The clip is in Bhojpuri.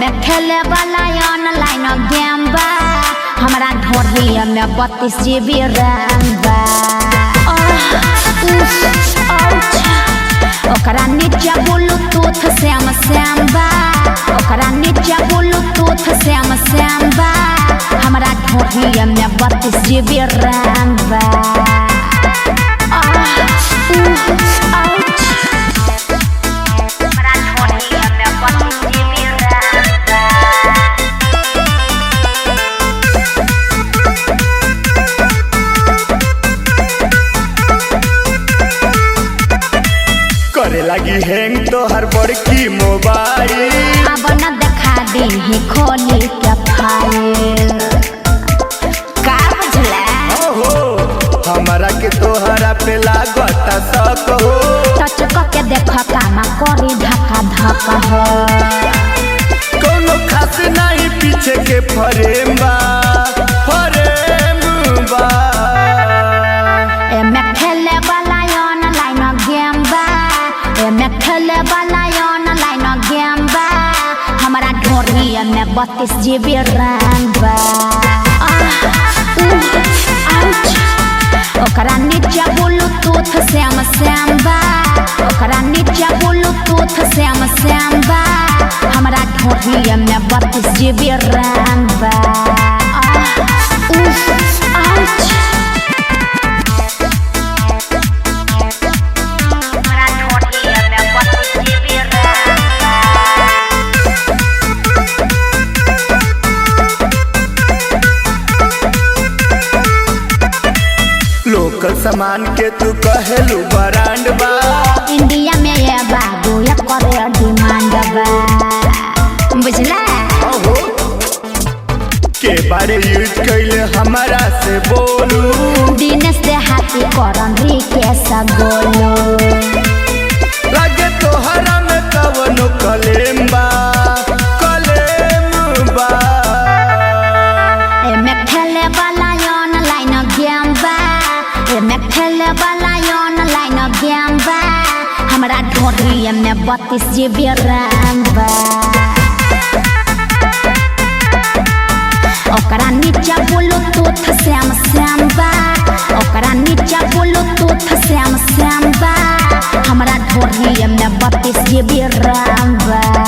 में खेले वाला ऑनलाइन गेम बा हमारा ढोरी में 32 GB रैम बा। ओकरा नीचे ब्लूटूथ सैमसंग बा ओकरा नीचे ब्लूटूथ सैमसंग बा हमारा ढोरी में 32 GB रैम बा। करे लगी हैंग तो हर बड़की मोबाइल अब न देखा दी ही खोली के फाइल का बुझला हो हमारा के तोहरा पे लागता शक हो टच के देख कामा करी धक्का धक्का हो कोनो खास नहीं पीछे के फ्रेम बा एमे खेले वाला ऑनलाइन गेम बा एमे खेले वाला ऑनलाइन गेम बा हमारा ढोरी में 32 GB रैम बा। ओकरा नीचे ब्लूटूथ सैमसंग बा ओकरा नीचे ब्लूटूथ सैमसंग बा हमारा ढोरी में 32 GB रैम बा। लोकल सामान के तू कहेलू ब्रांड बा इंडिया में ये बाबू ये करे डिमांड बा बुझला हो के बारे यूज कैले हमारा से बोलू दिनेश से हाथी करन रिकेश गोलू लगे तोहरा में कवनो कलेम बा एमे खेले वाला ऑनलाइन गेम बा एमे खेले वाला ऑनलाइन गेम बा हमारा ढोरी में 32 GB रैम बा। ओकरा नीचे ब्लूटूथ सैमसंग बा ओकरा नीचे ब्लूटूथ सैमसंग बा हमारा ढोरी में 32 GB रैम बा।